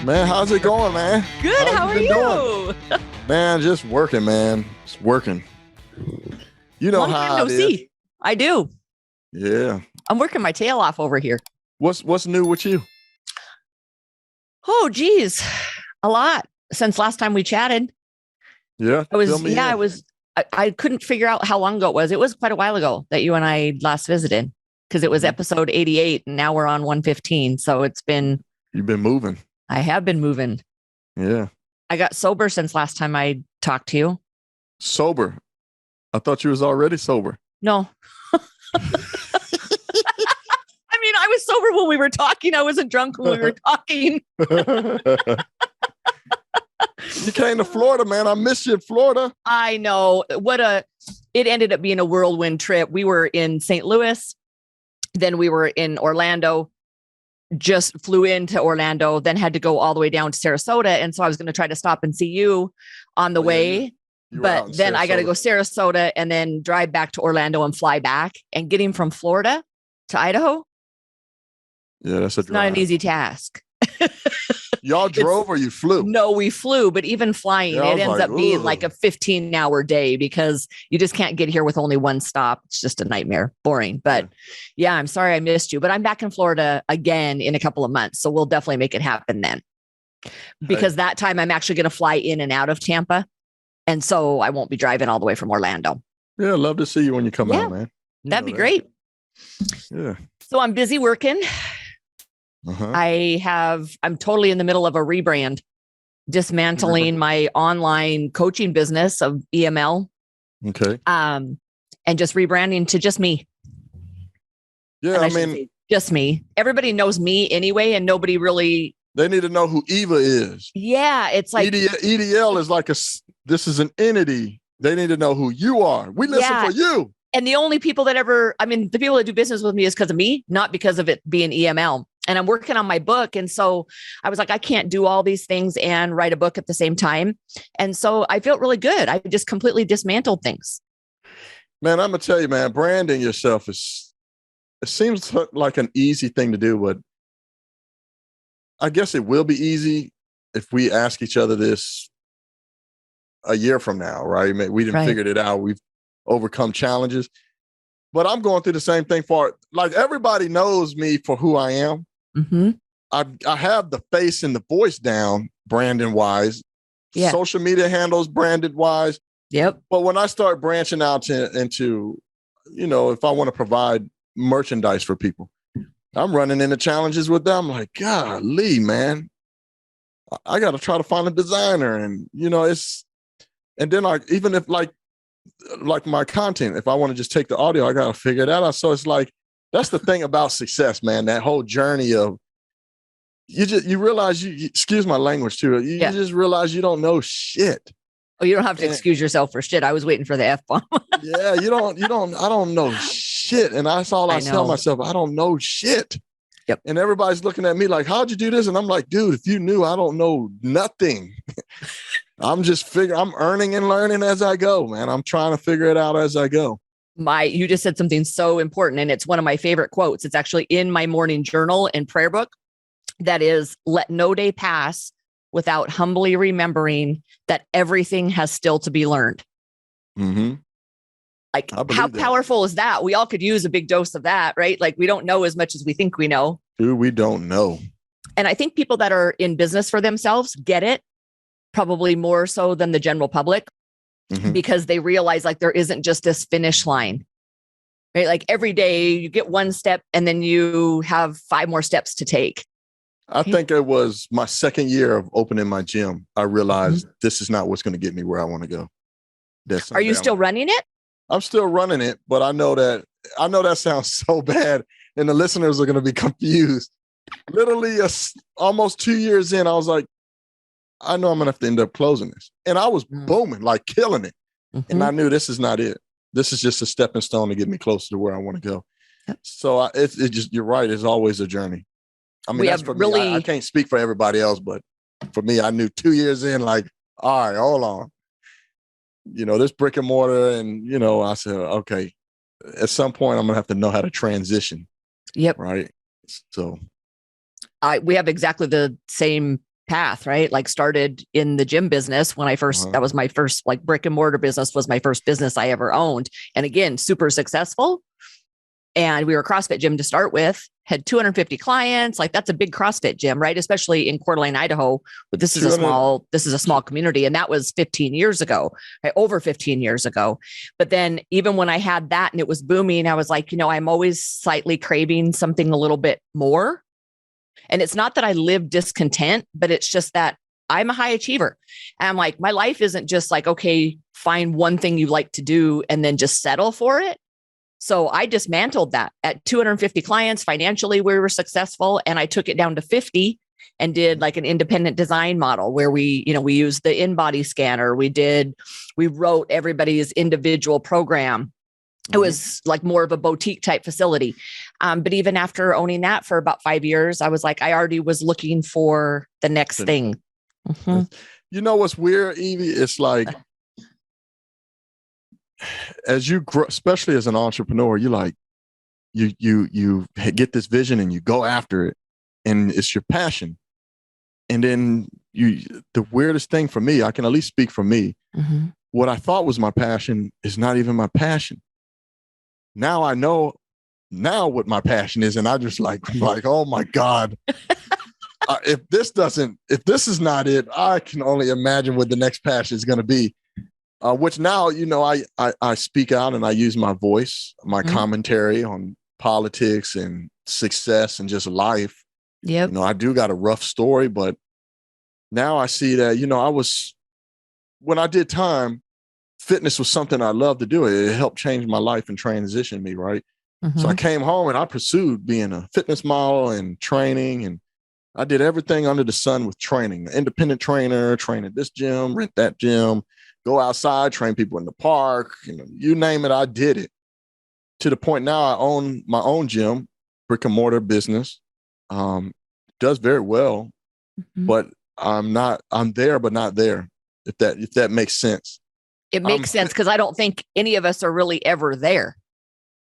Man, how's it going, man? Good. How are you? Man, just working, man. Just working. You know how it is. I do. Yeah. I'm working my tail off over here. What's new with you? Oh, geez. A lot since last time we chatted. Yeah. I couldn't figure out how long ago it was. It was quite a while ago that you and I last visited because it was episode 88 and now we're on 115. So you've been moving. I have been moving. Yeah. I got sober since last time I talked to you. Sober? I thought you was already sober. No. I mean, I was sober when we were talking. I wasn't drunk when we were talking. You came to Florida, man. I missed you in Florida. I know. It ended up being a whirlwind trip. We were in St. Louis. Then we were in Orlando. Just flew into Orlando, then had to go all the way down to Sarasota. And so I was going to try to stop and see you on the way. But then I got to go Sarasota and then drive back to Orlando and fly back. And getting from Florida to Idaho. Yeah, that's not an easy task. Y'all drove or you flew? No, we flew. But even flying, it ends up being like a 15-hour day because you just can't get here with only one stop. It's just a nightmare. Boring. But yeah, I'm sorry I missed you. But I'm back in Florida again in a couple of months. So we'll definitely make it happen then. Because that time I'm actually going to fly in and out of Tampa. And so I won't be driving all the way from Orlando. Yeah, love to see you when you come out, man. That'd be great. Yeah. So I'm busy working. I'm totally in the middle of a rebrand, dismantling my online coaching business of EML. Okay. And just rebranding to just me. Yeah. I mean, just me. Everybody knows me anyway, and nobody really. They need to know who Eva is. Yeah. It's like EDL is like this is an entity. They need to know who you are. We listen for you. And the only people that the people that do business with me is because of me, not because of it being EML. And I'm working on my book. And so I was like, I can't do all these things and write a book at the same time. And so I felt really good. I just completely dismantled things. Man, I'm going to tell you, man, branding yourself it seems like an easy thing to do, but I guess it will be easy if we ask each other this a year from now, right? We didn't figure it out. We've overcome challenges. But I'm going through the same thing everybody knows me for who I am. Mm-hmm. I have the face and the voice down, branding wise. Yeah. Social media handles branded wise. Yep. But when I start branching out into, if I want to provide merchandise for people, I'm running into challenges with them. I'm like, golly, man, I got to try to find a designer. And, and then even if like my content, if I want to just take the audio, I got to figure that out. So it's like, that's the thing about success, man. That whole journey of you realize excuse my language too. You just realize you don't know shit. Oh, you don't have to excuse yourself for shit. I was waiting for the F-bomb. Yeah. I don't know shit. And that's all I tell myself. I don't know shit. Yep. And everybody's looking at me like, how'd you do this? And I'm like, dude, if you knew, I don't know nothing. I'm just I'm earning and learning as I go, man. I'm trying to figure it out as I go. You just said something so important, and it's one of my favorite quotes. It's actually in my morning journal and prayer book. That is, let no day pass without humbly remembering that everything has still to be learned. Mm-hmm. Like, how powerful is that? We all could use a big dose of that, right? Like, we don't know as much as we think we know. Dude, we don't know. And I think people that are in business for themselves get it, probably more so than the general public, because they realize like there isn't just this finish line, right? Like every day you get one step and then you have 5 more steps to take. I think it was my second year of opening my gym. I realized this is not what's going to get me where I want to go. Are you still running it? I'm still running it, but I know that sounds so bad and the listeners are going to be confused. Literally almost 2 years in, I was like, I know I'm going to have to end up closing this. And I was booming, like killing it. And I knew this is not it. This is just a stepping stone to get me closer to where I want to go. So it's just, you're right. It's always a journey. I mean, that's for me. I can't speak for everybody else, but for me, I knew 2 years in, like, all right, hold on. This brick and mortar. And, I said, okay, at some point I'm going to have to know how to transition. Yep. Right. So we have exactly the same path, right? Like started in the gym business when I first, that was my first like brick and mortar business, was my first business I ever owned. And again, super successful. And we were a CrossFit gym to start with, had 250 clients. Like that's a big CrossFit gym, right? Especially in Coeur d'Alene, Idaho. But this is a small community. And that was 15 years ago, right? Over 15 years ago. But then even when I had that and it was booming, I was like, I'm always slightly craving something a little bit more. And it's not that I live discontent, but it's just that I'm a high achiever. And I'm like, my life isn't just like, okay, find one thing you like to do and then just settle for it. So I dismantled that. At 250 clients. Financially, we were successful. And I took it down to 50 and did like an independent design model where we used the in-body scanner. We wrote everybody's individual program. It was like more of a boutique type facility. But even after owning that for about 5 years, I was like, I already was looking for the next thing. You know what's weird, Evie? It's like, as you grow, especially as an entrepreneur, you like, you get this vision and you go after it and it's your passion. And then the weirdest thing for me, I can at least speak for me. What I thought was my passion is not even my passion. Now I know what my passion is. And I just like, oh my God, if this is not it, I can only imagine what the next passion is going to be. Which now, I speak out and I use my voice, my commentary on politics and success and just life. Yep. I do got a rough story, but now I see that, when I did time, fitness was something I loved to do. It helped change my life and transition me, right? So I came home and I pursued being a fitness model and training, and I did everything under the sun with training. Independent trainer, train at this gym, rent that gym, go outside, train people in the park, you name it, I did it. To the point now I own my own gym, brick and mortar business, does very well, but I'm there, but not there. If that makes sense. It makes sense because I don't think any of us are really ever there.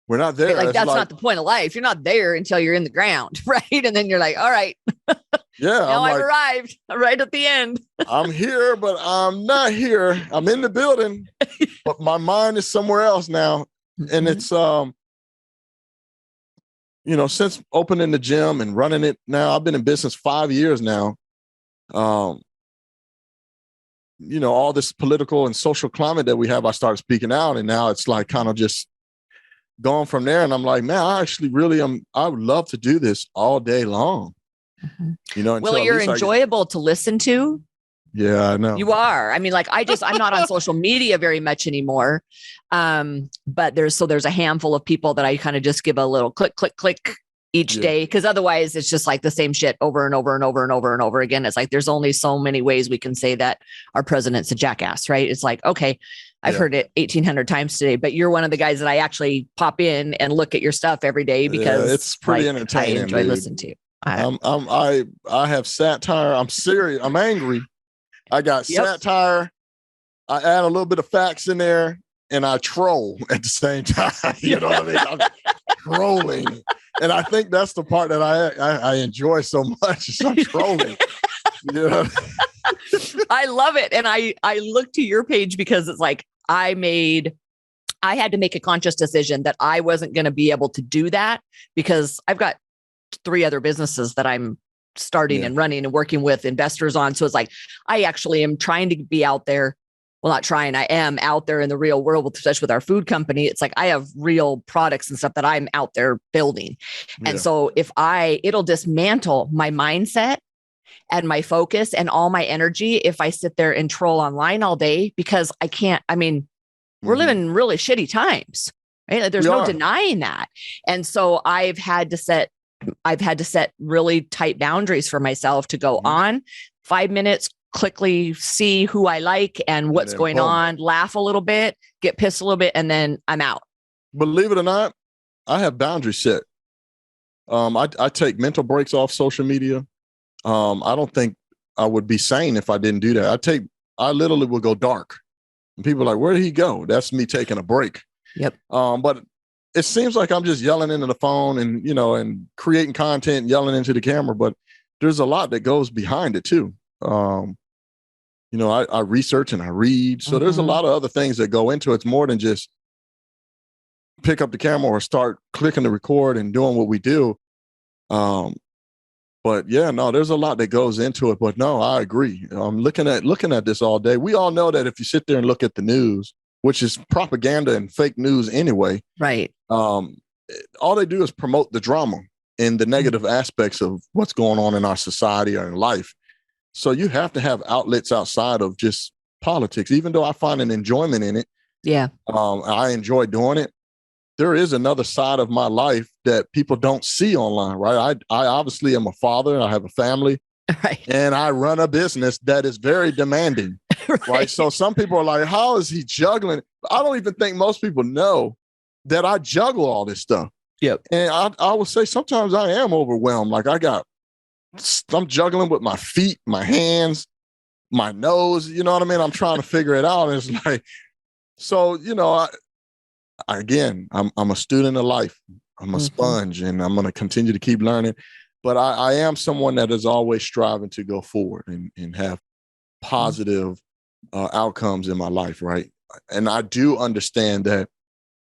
We're not there. Right? Like that's not the point of life. You're not there until you're in the ground, right? And then you're like, all right. Yeah. Now I've arrived right at the end. I'm here, but I'm not here. I'm in the building, but my mind is somewhere else now. And it's, since opening the gym and running it now, I've been in business 5 years now. All this political and social climate that we have, I started speaking out, and now it's like kind of just going from there. And I'm like, man, I actually really I would love to do this all day long. Well, you're enjoyable to listen to. Yeah, I know. You are. I mean, like I'm not on social media very much anymore. But there's a handful of people that I kind of just give a little click, click, click each day. Cause otherwise it's just like the same shit over and over and over and over and over again. It's like, there's only so many ways we can say that our president's a jackass, right? It's like, okay, I've heard it 1,800 times today, but you're one of the guys that I actually pop in and look at your stuff every day because it's pretty entertaining. I enjoy listening to you. I have satire. I'm serious. I'm angry. I got satire. I add a little bit of facts in there and I troll at the same time. You know what I mean? I'm trolling. And I think that's the part that I enjoy so much. Is I'm trolling. I love it. And I look to your page because it's like, I had to make a conscious decision that I wasn't going to be able to do that because I've got 3 other businesses that I'm starting and running and working with investors on. So it's like, I actually am trying to be out there. Well, not trying, I am out there in the real world, especially with our food company. It's like, I have real products and stuff that I'm out there building. And so it'll dismantle my mindset and my focus and all my energy if I sit there and troll online all day, because I can't, we're living in really shitty times, right? Like, there's no denying that. And so I've had to set really tight boundaries for myself to go on 5 minutes, quickly see who I like and what's going on, laugh a little bit, get pissed a little bit, and then I'm out. Believe it or not, I have boundaries set. I take mental breaks off social media. I don't think I would be sane if I didn't do that. I literally will go dark. And people are like, where did he go? That's me taking a break. Yep. But it seems like I'm just yelling into the phone and, and creating content, yelling into the camera, but there's a lot that goes behind it too. I research and I read. So there's a lot of other things that go into it. It's more than just pick up the camera or start clicking the record and doing what we do. But yeah, no, there's a lot that goes into it. But no, I agree. I'm looking at this all day. We all know that if you sit there and look at the news, which is propaganda and fake news anyway, right? All they do is promote the drama and the negative aspects of what's going on in our society or in life. So you have to have outlets outside of just politics, even though I find an enjoyment in it. Yeah. I enjoy doing it. There is another side of my life that people don't see online, right? I obviously am a father. I have a family, right, and I run a business that is very demanding, right? So some people are like, how is he juggling? I don't even think most people know that I juggle all this stuff. Yep. And I would say sometimes I am overwhelmed. Like I'm juggling with my feet, my hands, my nose, you know what I mean? I'm trying to figure it out. And it's like, so, I'm a student of life. I'm a sponge, and I'm going to continue to keep learning. But I am someone that is always striving to go forward and have positive outcomes in my life, right? And I do understand that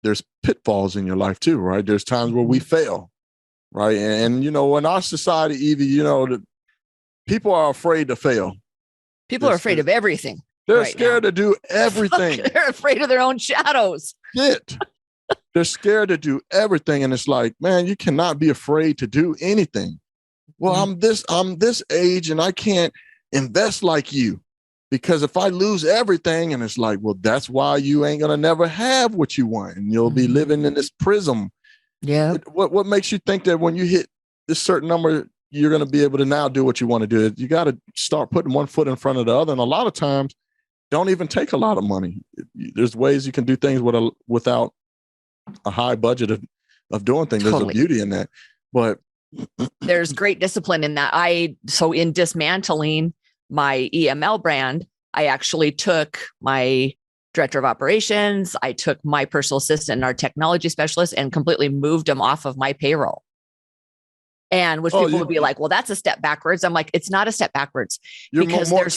there's pitfalls in your life too, right? There's times where we fail, right? And in our society, Evie, that people are afraid to fail. People are afraid of everything. They're scared to do everything. They're afraid of their own shadows. Shit. They're scared to do everything. And it's like, man, you cannot be afraid to do anything. Well, I'm this age and I can't invest like you, because if I lose everything, and it's like, well, that's why you ain't going to never have what you want. And you'll be living in this prism. Yeah. What makes you think that when you hit this certain number, you're going to be able to now do what you want to do? You got to start putting one foot in front of the other. And a lot of times don't even take a lot of money. There's ways you can do things without a high budget of doing things. Totally. There's a beauty in that. But there's great discipline in that. So in dismantling my EML brand, I actually took my director of operations, I took my personal assistant and our technology specialist, and completely moved them off of my payroll. And which people would be like, well, that's a step backwards. I'm like, it's not a step backwards, because there's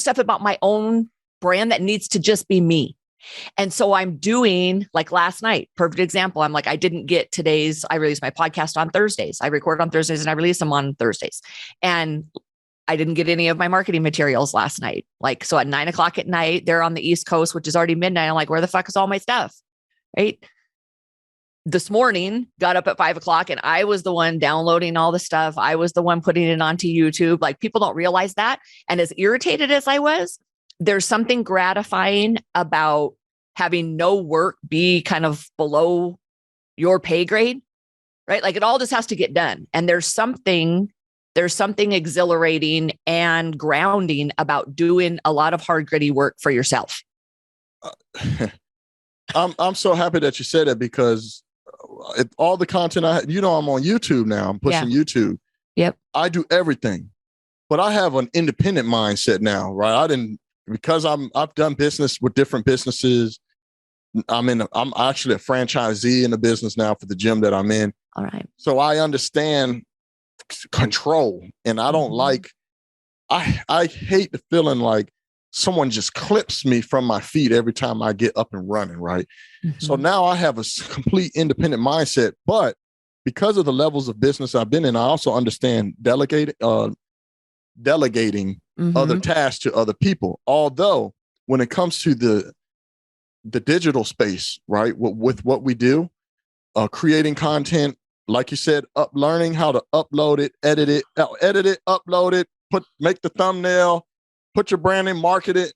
stuff about my own brand that needs to just be me. And so I'm doing, like last night, perfect example. I'm like, I release my podcast on Thursdays. I record on Thursdays and I release them on Thursdays. And I didn't get any of my marketing materials last night. Like, so at 9:00 at night, they're on the East Coast, which is already midnight. I'm like, where the fuck is all my stuff? Right. This morning, got up at 5:00 and I was the one downloading all the stuff. I was the one putting it onto YouTube. Like, people don't realize that. And as irritated as I was, there's something gratifying about having no work be kind of below your pay grade, right? Like, it all just has to get done. And there's something exhilarating and grounding about doing a lot of hard, gritty work for yourself. I'm so happy that you said that, because all the content I'm on YouTube now. I'm pushing YouTube. Yep. I do everything, but I have an independent mindset now, right? Because I've done business with different businesses. I'm actually a franchisee in the business now for the gym that I'm in. All right. So I understand control, and I don't like, I hate the feeling like someone just clips me from my feet every time I get up and running, right? Mm-hmm. So now I have a complete independent mindset, but because of the levels of business I've been in, I also understand delegating other tasks to other people. Although when it comes to the digital space, right, with what we do, creating content, like you said, learning how to upload it, edit it, upload it, make the thumbnail, put your brand in, market it.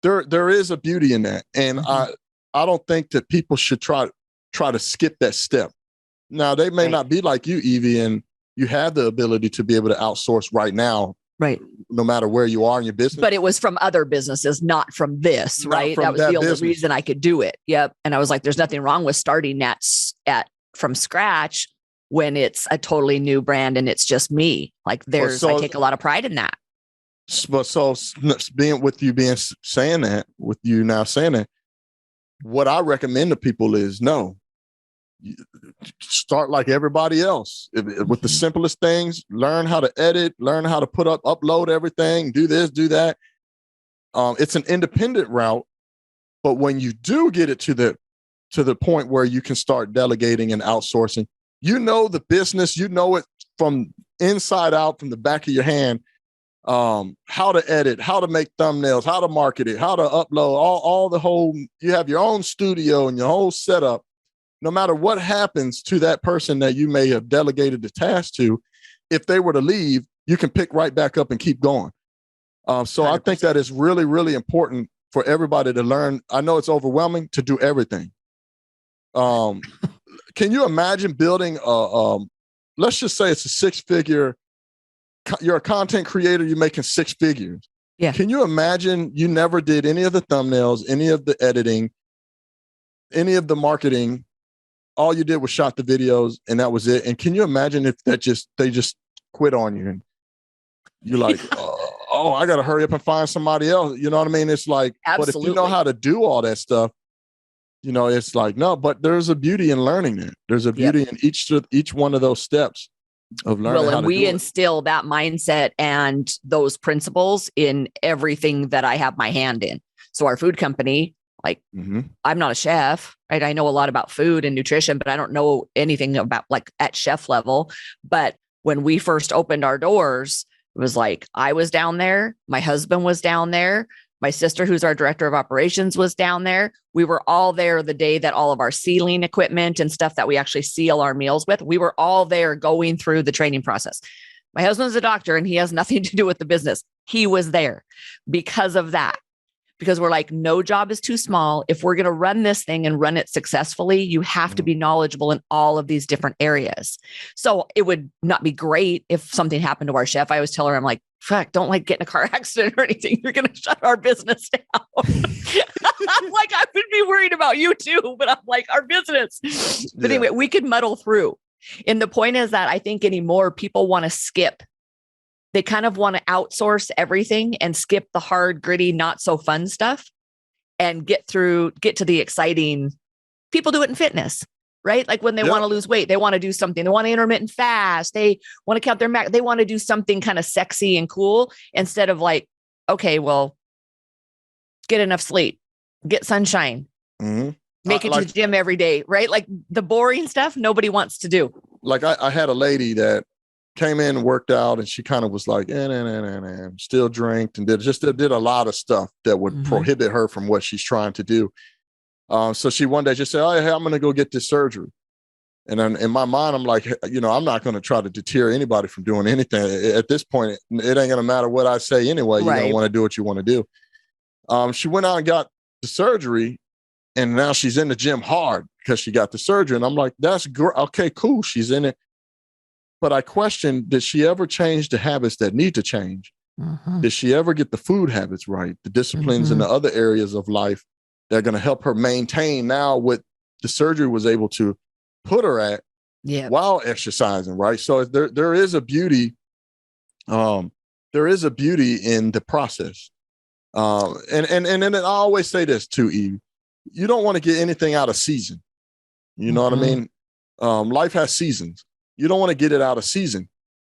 There is a beauty in that. And I don't think that people should try to skip that step. Now, they may not be like you, Evie, and you have the ability to be able to outsource right now, right? No matter where you are in your business. But it was from other businesses, not from this, right? That was the only reason I could do it. Yep. And I was like, there's nothing wrong with starting from scratch when it's a totally new brand and it's just me. Like, I take a lot of pride in that. But so with you saying that, what I recommend to people is start like everybody else with the simplest things. Learn how to edit, learn how to upload everything, do this, do that. It's an independent route, but when you do get it to the point where you can start delegating and outsourcing, you know the business, you know it from inside out, from the back of your hand. How to edit, how to make thumbnails, how to market it, how to upload, all the whole, you have your own studio and your whole setup. No matter what happens to that person that you may have delegated the task to, if they were to leave, you can pick right back up and keep going. So 100%. I think that is really, really important for everybody to learn. I know it's overwhelming to do everything. Can you imagine building let's just say it's a six-figure, you're a content creator, you're making six figures. Yeah. Can you imagine you never did any of the thumbnails, any of the editing, any of the marketing? All you did was shot the videos and that was it. And can you imagine if they just quit on you and you're like, oh, I got to hurry up and find somebody else. You know what I mean? It's like, absolutely. But if you know how to do all that stuff, it's like, no, but there's a beauty in learning it. There's a beauty in each one of those steps of learning how to we do instill that mindset and those principles in everything that I have my hand in. So our food company, like I'm not a chef, right? I know a lot about food and nutrition, but I don't know anything about like at chef level. But when we first opened our doors, it was like, I was down there. My husband was down there. My sister, who's our director of operations, was down there. We were all there the day that all of our sealing equipment and stuff that we actually seal our meals with, we were all there going through the training process. My husband's a doctor and he has nothing to do with the business. He was there because of that. Because we're like, no job is too small. If we're going to run this thing and run it successfully, you have to be knowledgeable in all of these different areas. So it would not be great if something happened to our chef. I always tell her, I'm like, fuck, don't like get in a car accident or anything. You're going to shut our business down. I'm like, I would be worried about you too, but I'm like, our business. But anyway, we could muddle through. And the point is that I think anymore, people want to skip. They kind of want to outsource everything and skip the hard, gritty, not so fun stuff and get to the exciting. People do it in fitness, right? Like when they want to lose weight, they want to do something. They want to intermittent fast. They want to count their macros. They want to do something kind of sexy and cool instead of like, okay, well, get enough sleep, get sunshine, make it to the gym every day, right? Like the boring stuff, nobody wants to do. Like I had a lady that came in and worked out and she kind of was like, still drank and did a lot of stuff that would prohibit her from what she's trying to do. So she one day just said, oh, hey, I'm going to go get this surgery. And then in my mind, I'm like, I'm not going to try to deter anybody from doing anything. At this point, it ain't going to matter what I say anyway. Right. You don't want to do what you want to do. She went out and got the surgery and now she's in the gym hard because she got the surgery. And I'm like, that's great. Okay, cool. She's in it. But I questioned, did she ever change the habits that need to change? Did she ever get the food habits right? The disciplines in the other areas of life that are going to help her maintain now what the surgery was able to put her at while exercising, right? So there is a beauty. There is a beauty in the process. And then I always say this too, Eve. You don't want to get anything out of season. You know what I mean? Life has seasons. You don't want to get it out of season.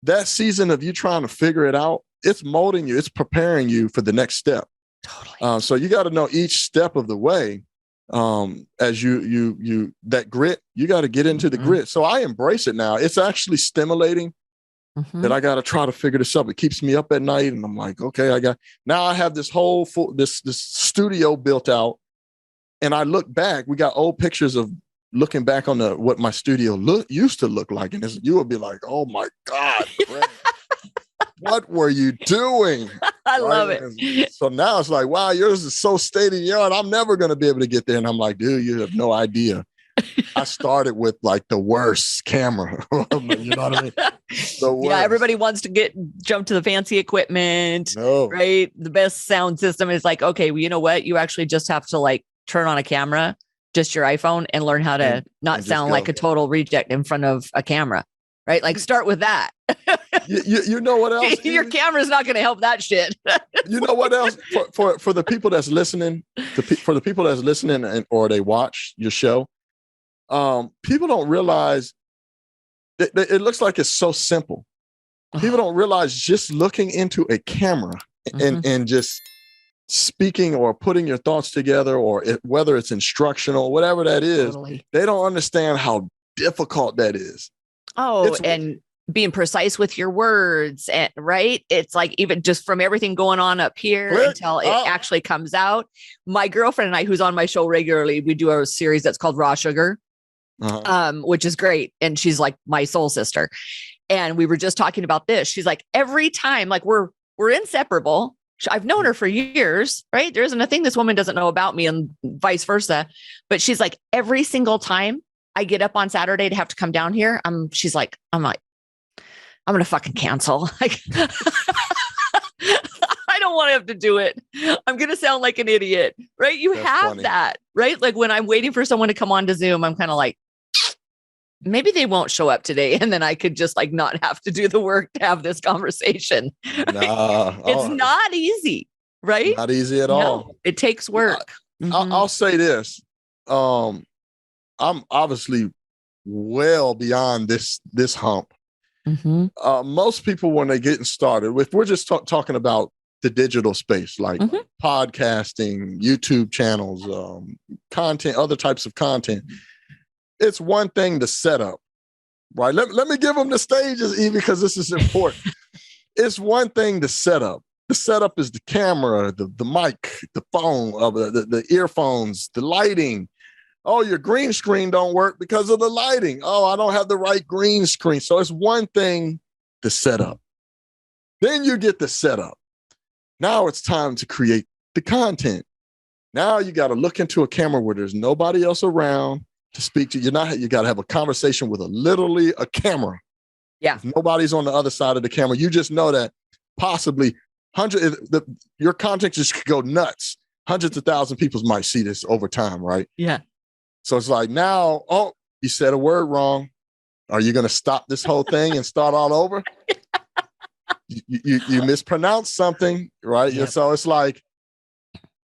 That season of you trying to figure it out, it's molding you. It's preparing you for the next step. Totally. So you got to know each step of the way. As you that grit, you got to get into the grit. So I embrace it now. It's actually stimulating that I got to try to figure this out. It keeps me up at night, and I'm like, okay, I have this whole this studio built out, and I look back. We got old pictures of looking back on what my studio used to look like, and you would be like, "Oh my God, Craig, what were you doing?" I love it. So now it's like, wow, yours is so state of the art. I'm never going to be able to get there. And I'm like, dude, you have no idea. I started with like the worst camera. You know what I mean? Yeah, everybody wants to jump to the fancy equipment, right? The best sound system is like, okay, well, you know what? You actually just have to like turn on a camera, just your iPhone, and learn how to not sound like a total reject in front of a camera, right? Like start with that. You know what else? Your camera's not going to help that shit. You know what else? For the people that's listening, for the people that's listening or they watch your show, people don't realize it looks like it's so simple. People don't realize just looking into a camera and just speaking or putting your thoughts together, or whether it's instructional, whatever that is, they don't understand how difficult that is. And being precise with your words, and right. It's like, even just from everything going on up here until it actually comes out. My girlfriend and I, who's on my show regularly, we do a series that's called Raw Sugar, which is great. And she's like my soul sister. And we were just talking about this. She's like, every time, like we're inseparable. I've known her for years, right? There isn't a thing this woman doesn't know about me, and vice versa. But she's like, every single time I get up on Saturday to have to come down here, I'm like, I'm going to fucking cancel. Like, I don't want to have to do it. I'm going to sound like an idiot, right? That's have funny. That, right? Like when I'm waiting for someone to come on to Zoom, I'm kind of like, maybe they won't show up today. And then I could just like not have to do the work to have this conversation. It's not easy, right? Not easy at all. It takes work. I'll say this. I'm obviously well beyond this hump. Most people, when they're getting started, if we're just talking about the digital space, like podcasting, YouTube channels, content, other types of content, it's one thing to set up, right? Let me give them the stages, Evie, because this is important. It's one thing to set up. The setup is the camera, the mic, the phone, the earphones, the lighting. Oh, your green screen don't work because of the lighting. Oh, I don't have the right green screen. So it's one thing to set up. Then you get the setup. Now it's time to create the content. Now you got to look into a camera where there's nobody else around to speak to. You got to have a conversation with literally a camera. Yeah. If nobody's on the other side of the camera, you just know that possibly your content just could go nuts. Hundreds of thousands of people might see this over time, right? Yeah. So it's like, now, you said a word wrong. Are you going to stop this whole thing and start all over? You mispronounced something, right? Yep. So it's like,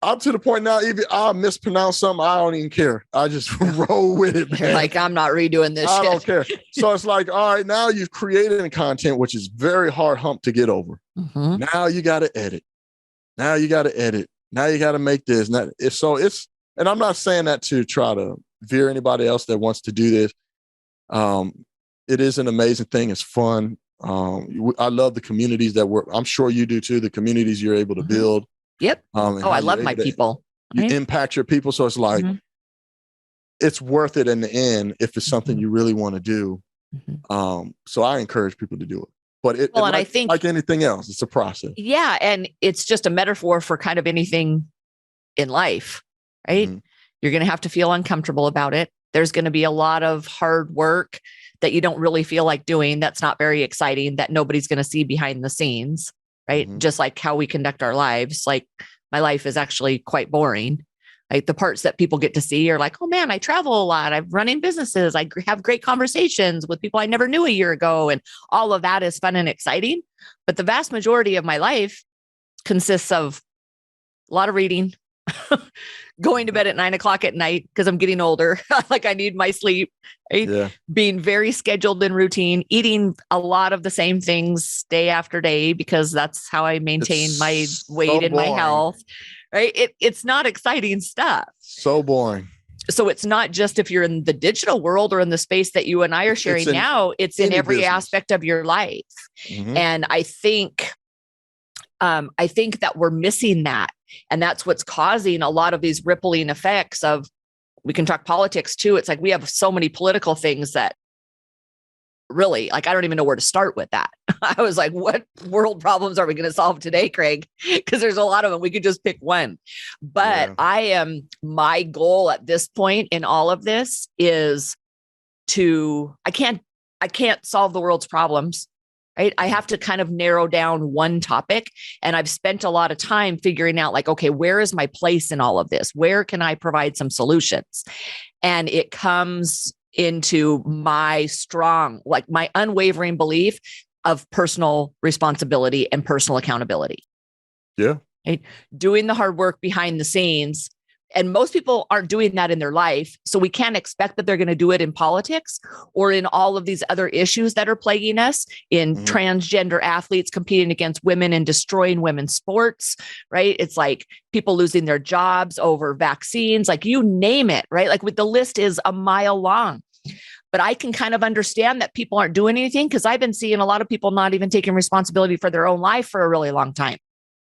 up to the point now, Evie, I'll mispronounce something. I don't even care. I just roll with it, man. Like, I'm not redoing this I shit. don't care. So it's like, all right, now you've created content, which is very hard hump to get over. Now you got to edit. Now you got to make this. And I'm not saying that to try to veer anybody else that wants to do this. It is an amazing thing. It's fun. I love the communities I'm sure you do too, the communities you're able to build. Yep. I love my people. You impact your people. So it's like, it's worth it in the end if it's something you really want to do. So I encourage people to do it. But I think like anything else, it's a process. Yeah. And it's just a metaphor for kind of anything in life, right? You're going to have to feel uncomfortable about it. There's going to be a lot of hard work that you don't really feel like doing. That's not very exciting, that nobody's going to see behind the scenes, right? Just like how we conduct our lives. Like, my life is actually quite boring. Like, the parts that people get to see are like, oh man, I travel a lot. I'm running businesses. I have great conversations with people I never knew a year ago. And all of that is fun and exciting. But the vast majority of my life consists of a lot of reading, going to bed at 9 o'clock at night because I'm getting older. Like, I need my sleep, right? Yeah. Being very scheduled and routine, eating a lot of the same things day after day, because that's how I maintain my weight and my health, right? It's not exciting stuff. So boring. So it's not just if you're in the digital world or in the space that you and I are sharing now, it's in every business aspect of your life. And I think that we're missing that. And that's what's causing a lot of these rippling effects of, we can talk politics too. It's like, we have so many political things that really, like, I don't even know where to start with that. I was like, what world problems are we going to solve today, Craig? Because there's a lot of them. We could just pick one. But my goal at this point in all of this is I can't solve the world's problems. Right? I have to kind of narrow down one topic. And I've spent a lot of time figuring out, like, okay, where is my place in all of this? Where can I provide some solutions? And it comes into my my unwavering belief of personal responsibility and personal accountability. Yeah. Right? Doing the hard work behind the scenes And most people aren't doing that in their life. So we can't expect that they're going to do it in politics or in all of these other issues that are plaguing us, in transgender athletes competing against women and destroying women's sports, right? It's like people losing their jobs over vaccines, like you name it, right? Like the list is a mile long. But I can kind of understand that people aren't doing anything, because I've been seeing a lot of people not even taking responsibility for their own life for a really long time.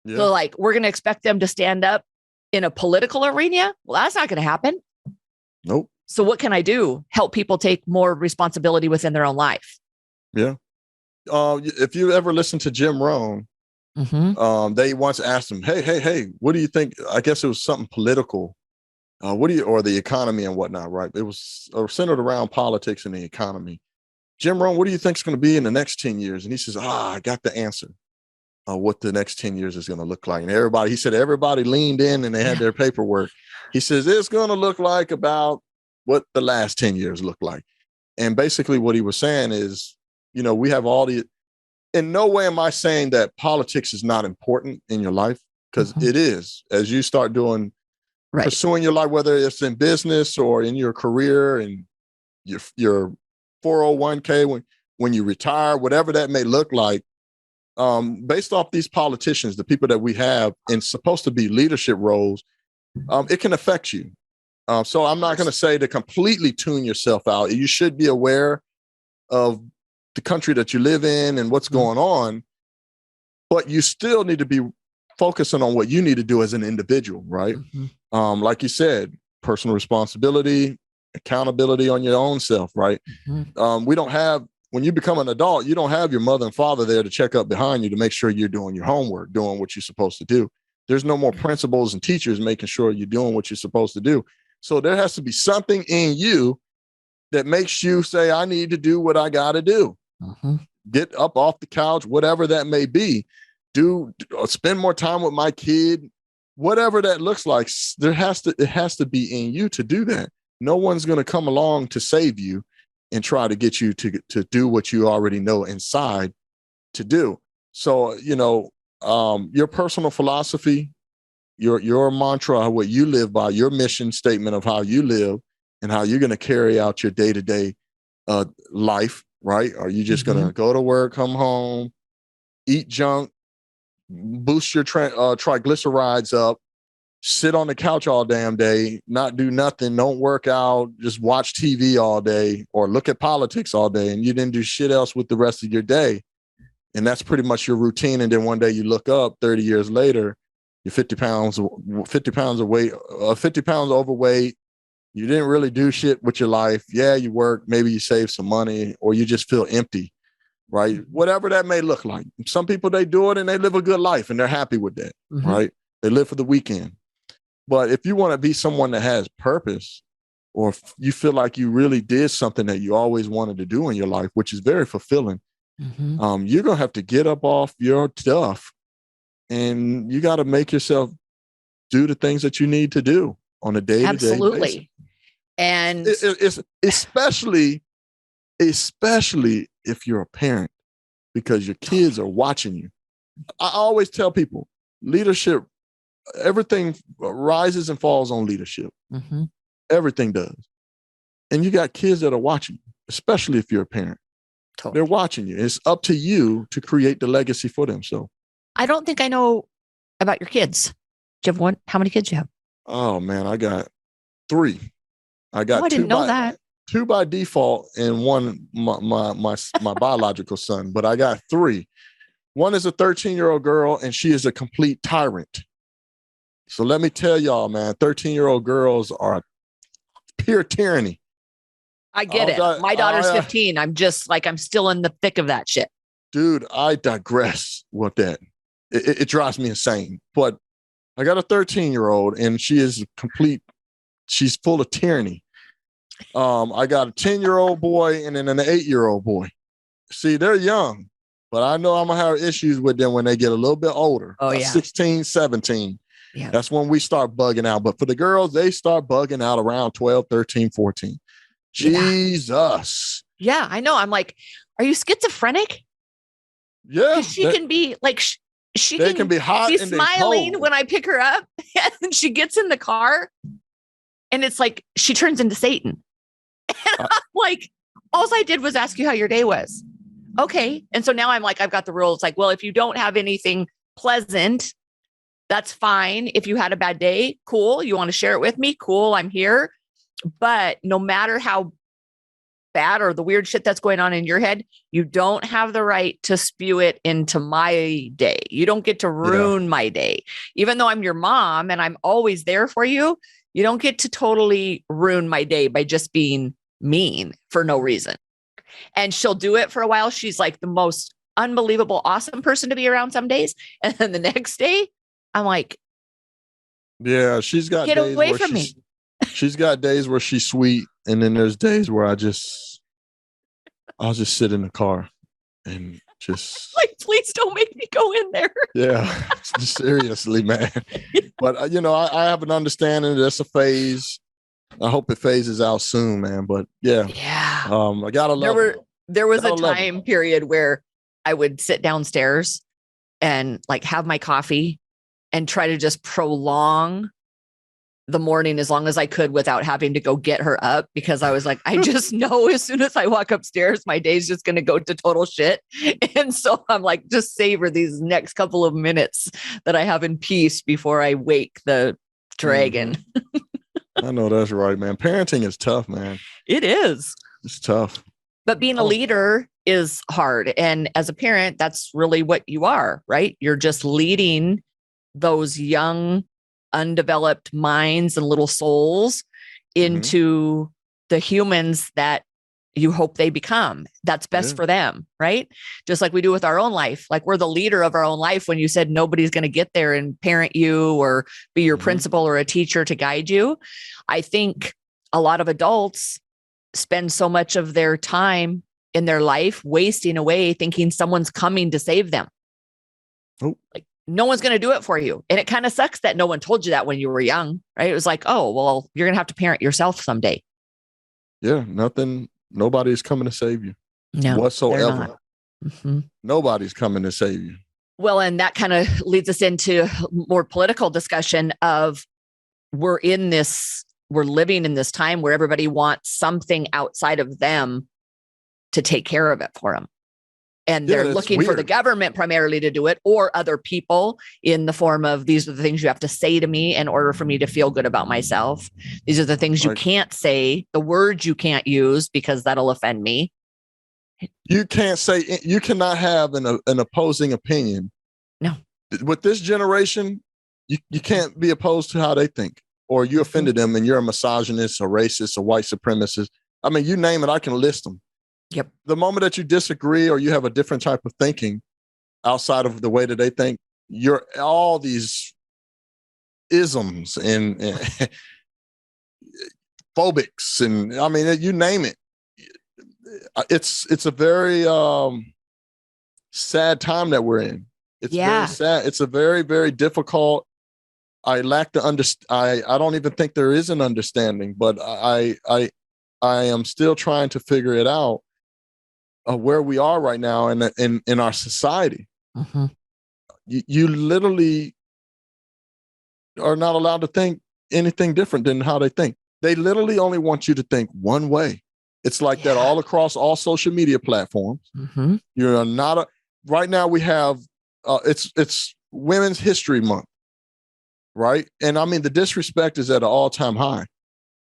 Yeah. So like, we're going to expect them to stand up in a political arena? Well, that's not going to happen. Nope. So what can I do? Help people take more responsibility within their own life. Yeah. If you ever listen to Jim Rohn, they once asked him, hey, what do you think? I guess it was something political. Or the economy and whatnot, right? It was centered around politics and the economy. Jim Rohn, what do you think is going to be in the next 10 years? And he says, I got the answer. What the next 10 years is going to look like. And everybody leaned in and they had their paperwork. He says, it's going to look like about what the last 10 years look like. And basically what he was saying is, we have in no way am I saying that politics is not important in your life, because it is. As you start pursuing your life, whether it's in business or in your career and your 401k, when you retire, whatever that may look like, based off these politicians, the people that we have in supposed to be leadership roles, it can affect you. So I'm not going to say to completely tune yourself out. You should be aware of the country that you live in and what's going on, but you still need to be focusing on what you need to do as an individual, right? Like you said, personal responsibility, accountability on your own self, right? When you become an adult, you don't have your mother and father there to check up behind you to make sure you're doing your homework, doing what you're supposed to do. There's no more principals and teachers making sure you're doing what you're supposed to do. So there has to be something in you that makes you say, I need to do what I got to do. Get up off the couch, whatever that may be. Spend more time with my kid, whatever that looks like. It has to be in you to do that. No one's going to come along to save you and try to get you to do what you already know inside to do. So, your personal philosophy, your mantra, what you live by, your mission statement of how you live and how you're going to carry out your day-to-day life, right? Are you just going to go to work, come home, eat junk, boost your triglycerides up, sit on the couch all damn day, not do nothing, don't work out, just watch TV all day or look at politics all day, and you didn't do shit else with the rest of your day. And that's pretty much your routine. And then one day you look up 30 years later, you're 50 pounds overweight. You didn't really do shit with your life. Yeah, you work, maybe you save some money, or you just feel empty, right? Whatever that may look like. Some people, they do it and they live a good life and they're happy with that, right? They live for the weekend. But if you want to be someone that has purpose, or if you feel like you really did something that you always wanted to do in your life, which is very fulfilling, you're going to have to get up off your stuff and you got to make yourself do the things that you need to do on a day-to-day basis. Absolutely. And it's especially if you're a parent, because your kids are watching you. I always tell people, leadership, everything rises and falls on leadership. Everything does. And you got kids that are watching you, especially if you're a parent. Totally. They're watching you. It's up to you to create the legacy for them. So I don't think I know about your kids. Do you have one? How many kids do you have? Oh man, I got 3. I got I didn't know that. 2 by default and one my biological son, but I got 3. One is a 13-year-old girl and she is a complete tyrant. So let me tell y'all, man, 13-year-old girls are pure tyranny. I get it. My daughter's 15. I'm just like, I'm still in the thick of that shit. Dude, I digress with that. It drives me insane. But I got a 13-year-old and she is she's full of tyranny. I got a 10-year-old boy and then an 8-year-old boy. See, they're young, but I know I'm going to have issues with them when they get a little bit older. Oh, yeah. 16, 17. Yeah. That's when we start bugging out. But for the girls, they start bugging out around 12, 13, 14. Jesus. Yeah, I know. I'm like, are you schizophrenic? Yeah. She can be like, They can be hot be and smiling cold. when I pick her up, and she gets in the car, and it's like she turns into Satan. And I'm like, all I did was ask you how your day was. Okay. And so now I'm like, I've got the rules. Like, well, if you don't have anything pleasant, that's fine. If you had a bad day, cool. You want to share it with me? Cool. I'm here. But no matter how bad or the weird shit that's going on in your head, you don't have the right to spew it into my day. You don't get to ruin my day. Even though I'm your mom and I'm always there for you, you don't get to totally ruin my day by just being mean for no reason. And she'll do it for a while. She's like the most unbelievable, awesome person to be around some days. And then the next day, I'm like, yeah, she's got get days away where from me. She's got days where she's sweet. And then there's days where I'll just sit in the car and just like, please don't make me go in there. Yeah, seriously, man. But, I have an understanding that it's a phase. I hope it phases out soon, man. But yeah. I gotta love there was a time period where I would sit downstairs and like have my coffee and try to just prolong the morning as long as I could without having to go get her up, because I was like, I just know as soon as I walk upstairs, my day's just going to go to total shit. And so I'm like, just savor these next couple of minutes that I have in peace before I wake the dragon. I know that's right, man. Parenting is tough, man. It is. It's tough. But being a leader is hard. And as a parent, that's really what you are, right? You're just leading those young, undeveloped minds and little souls into the humans that you hope they become. That's best for them, right? Just like we do with our own life. Like we're the leader of our own life. When you said nobody's going to get there and parent you or be your principal or a teacher to guide you, I think a lot of adults spend so much of their time in their life wasting away thinking someone's coming to save them. Like no one's going to do it for you. And it kind of sucks that no one told you that when you were young, right? It was like, oh, well, you're going to have to parent yourself someday. Yeah, nobody's coming to save you. No, whatsoever. Nobody's coming to save you. Well, and that kind of leads us into more political discussion of we're living in this time where everybody wants something outside of them to take care of it for them. And they're looking for the government primarily to do it, or other people in the form of, these are the things you have to say to me in order for me to feel good about myself. These are the things you can't say, the words you can't use because that'll offend me. You cannot have an opposing opinion. No. With this generation, you can't be opposed to how they think, or you offended them and you're a misogynist, a racist, a white supremacist. I mean, you name it, I can list them. Yep. The moment that you disagree or you have a different type of thinking outside of the way that they think, you're all these isms and phobics, and I mean, you name it. It's a very sad time that we're in. It's very sad. It's a very, very difficult. I lack the I don't even think there is an understanding, but I am still trying to figure it out. Where we are right now in our society. You literally are not allowed to think anything different than how they think. They literally only want you to think one way. It's like that all across all social media platforms. You're not right now we have it's Women's History Month, right? And I mean the disrespect is at an all-time high.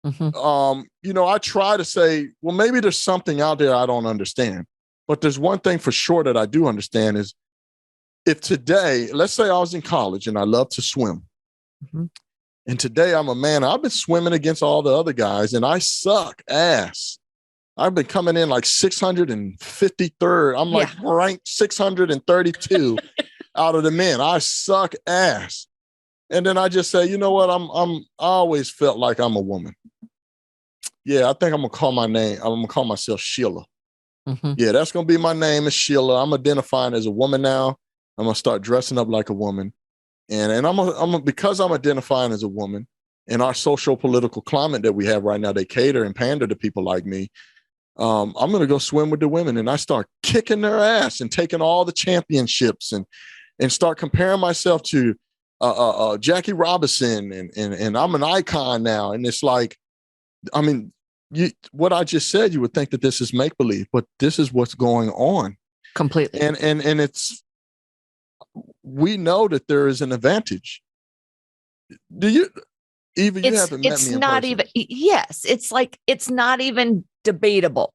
I try to say, well, maybe there's something out there I don't understand. But there's one thing for sure that I do understand is if today, let's say I was in college and I love to swim. And today I'm a man, I've been swimming against all the other guys and I suck ass. I've been coming in like 653rd. I'm like ranked 632 out of the men. I suck ass. And then I just say, you know what? I always felt like I'm a woman. Yeah, I think I'm gonna call my name. I'm gonna call myself Sheila. Yeah, that's gonna be my name is Sheila. I'm identifying as a woman now. I'm gonna start dressing up like a woman, and I'm because I'm identifying as a woman. In our social political climate that we have right now, they cater and pander to people like me. I'm gonna go swim with the women, and I start kicking their ass and taking all the championships and and start comparing myself to Jackie Robinson, and I'm an icon now. And it's like, I mean, what I just said, you would think that this is make believe, but this is what's going on completely. And we know that there is an advantage. Do you? Evie, you haven't met me in person. Yes, it's like, it's not even debatable,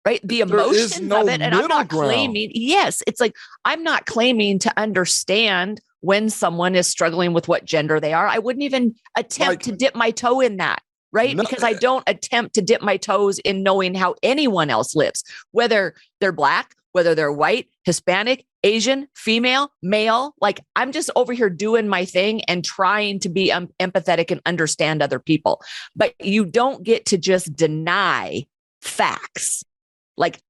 right? The emotions of it. And I'm not claiming, yes, it's like, I'm not claiming to understand when someone is struggling with what gender they are. I wouldn't even attempt to dip my toe in that, right? No, because I don't attempt to dip my toes in knowing how anyone else lives, whether they're Black, whether they're white, Hispanic, Asian, female, male. Like, I'm just over here doing my thing and trying to be empathetic and understand other people. But you don't get to just deny facts, like,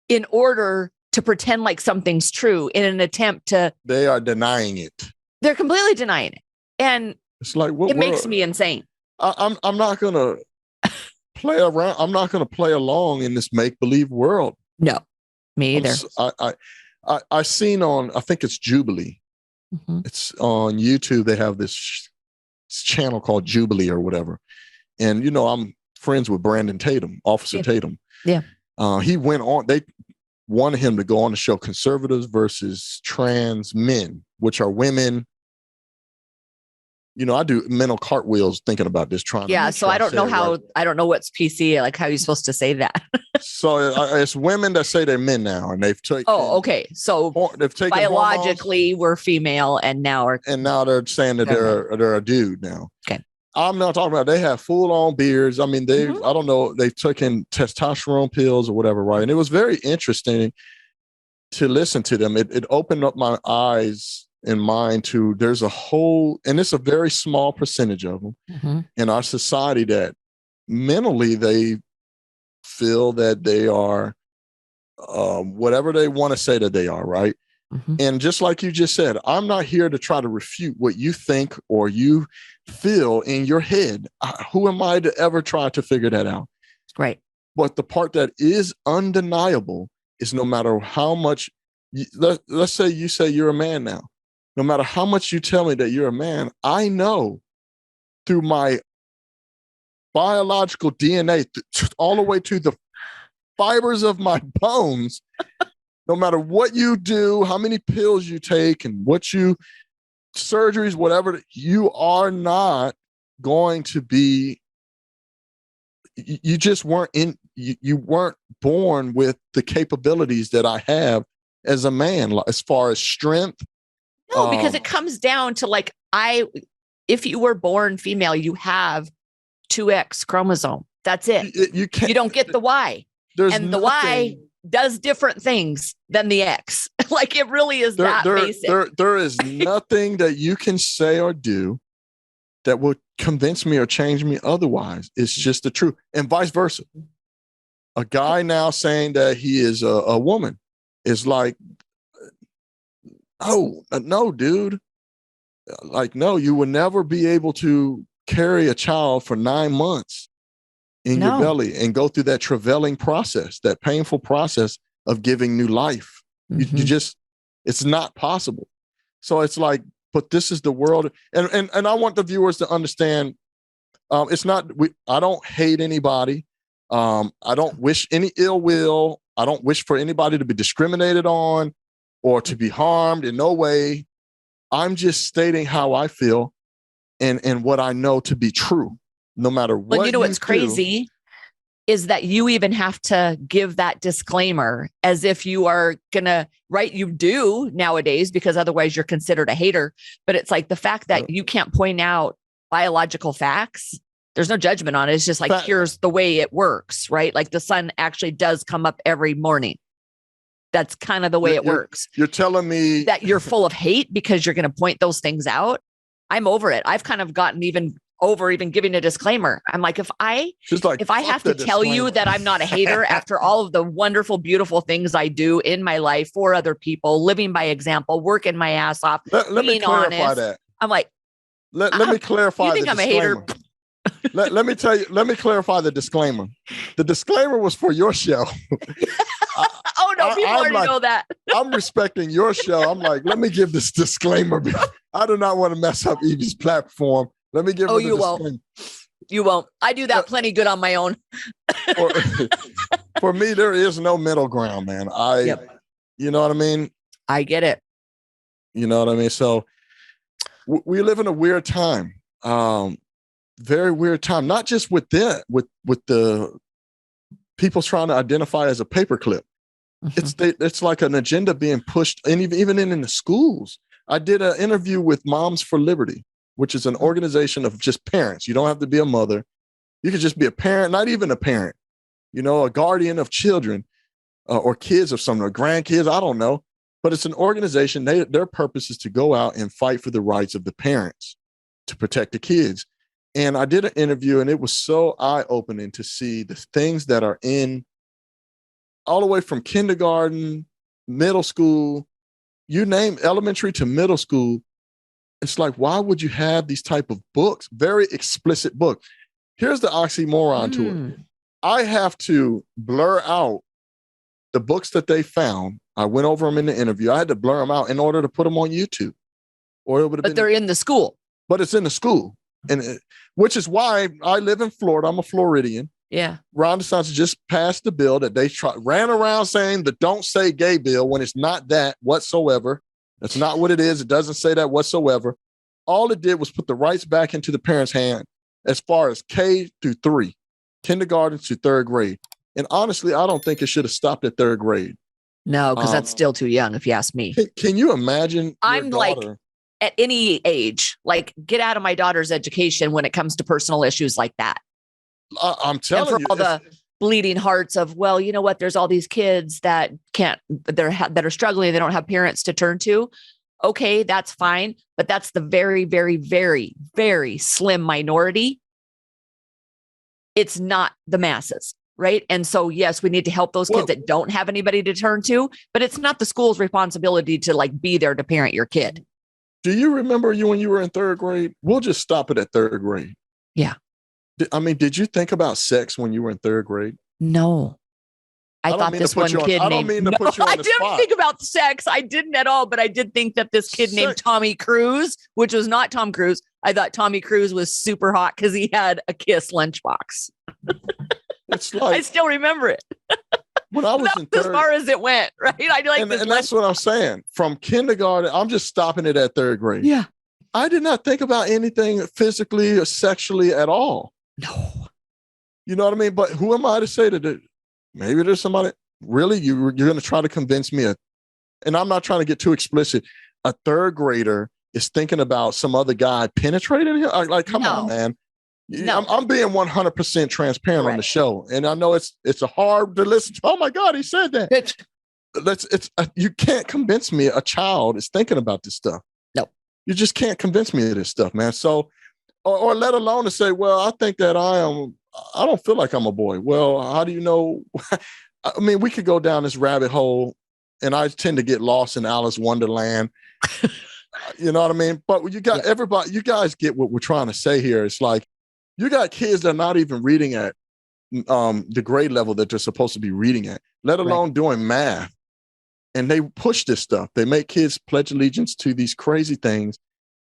in order to pretend like something's true in an attempt to. They are denying it. They're completely denying it. And it's like, it makes me insane. I'm not going to play around. I'm not going to play along in this make-believe world. No, me either. I seen on, I think it's Jubilee. Mm-hmm. It's on YouTube. They have this channel called Jubilee or whatever. And, you know, I'm friends with Brandon Tatum, Officer Tatum. Yeah. He went on, they wanted him to go on the show Conservatives versus Trans Men, which are women. You know, I do mental cartwheels thinking about this. So I don't know how, I don't know what's PC, like how you're supposed to say that. So it's women that say they're men now, and they've taken. Oh, okay. So they've taken biologically hormones, we're female, and now they're saying that they're a dude now. Okay. I'm not talking about, they have full on beards. I mean, I don't know, they've taken testosterone pills or whatever, right? And it was very interesting to listen to them. It opened up my eyes and mind to, there's a whole, and it's a very small percentage of them in our society that mentally they feel that they are whatever they want to say that they are, right? And just like you just said, I'm not here to try to refute what you think or you feel in your head. Who am I to ever try to figure that out? Right. But the part that is undeniable is, no matter how much, let's say you say you're a man now. No matter how much you tell me that you're a man, I know through my biological DNA, all the way to the fibers of my bones, no matter what you do, how many pills you take and surgeries, whatever, you are not going to be, you just weren't you weren't born with the capabilities that I have as a man, as far as strength. No, because it comes down to, like, if you were born female, you have 2X chromosome. That's it. You don't get the Y. The Y does different things than the X. Like, it really is that basic. There is nothing that you can say or do that will convince me or change me otherwise. It's just the truth. And vice versa. A guy now saying that he is a woman is like, no, dude. Like, no, you will never be able to carry a child for 9 months in your belly and go through that travailing process, that painful process of giving new life. You just, it's not possible. So it's like, but this is the world. And I want the viewers to understand, it's not, I don't hate anybody. I don't wish any ill will. I don't wish for anybody to be discriminated on or to be harmed in no way. I'm just stating how I feel and what I know to be true, no matter what. Well, you know what's crazy is that you even have to give that disclaimer as if you are gonna, right? You do nowadays, because otherwise you're considered a hater. But it's like the fact that you can't point out biological facts. There's no judgment on it. It's just like, here's the way it works, right? Like, the sun actually does come up every morning. That's kind of the way it works. You're telling me that you're full of hate because you're going to point those things out. I'm over it. I've kind of gotten even over giving a disclaimer. I'm like, if I have to tell you that I'm not a hater after all of the wonderful, beautiful things I do in my life for other people, living by example, working my ass off, let me clarify honest, that. I'm like, let me clarify. You think I'm a hater? let me tell you. Let me clarify the disclaimer. The disclaimer was for your show. Oh No, people already know that. I'm respecting your show. I'm like, let me give this disclaimer. I do not want to mess up Evie's platform. Let me give her the disclaimer. You won't. I do that plenty good on my own. For me, there is no middle ground, man. You know what I mean? I get it. You know what I mean? So we live in a weird time. Very weird time. Not just with the people trying to identify as a paperclip. It's like an agenda being pushed, and even in the schools. I did an interview with Moms for Liberty, which is an organization of just parents. You don't have to be a mother. You could just be a parent, not even a parent, a guardian of children or kids or something, or grandkids, I don't know. But it's an organization. Their purpose is to go out and fight for the rights of the parents to protect the kids. And I did an interview, and it was so eye-opening to see the things that are in all the way from kindergarten, middle school, you name elementary to middle school. It's like, why would you have these type of books? Very explicit book. Here's the oxymoron to it. I have to blur out the books that they found. I went over them in the interview. I had to blur them out in order to put them on YouTube. But they're in the school. But it's in the school. Which is why I live in Florida. I'm a Floridian. Yeah. Ron DeSantis just passed the bill that they ran around saying the Don't Say Gay bill, when it's not that whatsoever. That's not what it is. It doesn't say that whatsoever. All it did was put the rights back into the parents' hand as far as K through 3, kindergarten to 3rd grade. And honestly, I don't think it should have stopped at 3rd grade. No, because that's still too young, if you ask me. Can you imagine? I'm like, at any age, like, get out of my daughter's education when it comes to personal issues like that. I'm telling you. And for all the bleeding hearts of, well, you know what? There's all these kids that that are struggling. They don't have parents to turn to. Okay, that's fine. But that's the very, very, very, very slim minority. It's not the masses. Right. And so, yes, we need to help those kids that don't have anybody to turn to, but it's not the school's responsibility to like be there to parent your kid. Do you remember when you were in 3rd grade? We'll just stop it at 3rd grade. Yeah. Did you think about sex when you were in 3rd grade? No. I thought this one kid I don't mean to put you on the spot. I didn't think about sex. I didn't at all, but I did think that this kid named Tommy Cruise, which was not Tom Cruise. I thought Tommy Cruise was super hot because he had a Kiss lunchbox. It's like, I still remember it. When I was in 3rd, as far as it went, right? I like and that's what I'm saying. From kindergarten, I'm just stopping it at 3rd grade. Yeah. I did not think about anything physically or sexually at all. No. You know what I mean? But who am I to say that maybe there's somebody, really, you're going to try to convince me, and I'm not trying to get too explicit, a 3rd grader is thinking about some other guy penetrating him? Like, come on, man. No. I'm being 100% transparent on the show. And I know it's a hard to listen to. Oh my God, he said that. You can't convince me a child is thinking about this stuff. No. You just can't convince me of this stuff, man. So, or let alone to say, well, I think that I don't feel like I'm a boy. Well, how do you know? I mean, we could go down this rabbit hole, and I tend to get lost in Alice Wonderland. You know what I mean? But you got everybody, you guys get what we're trying to say here. It's like, you got kids that are not even reading at the grade level that they're supposed to be reading at, let alone doing math. And they push this stuff. They make kids pledge allegiance to these crazy things.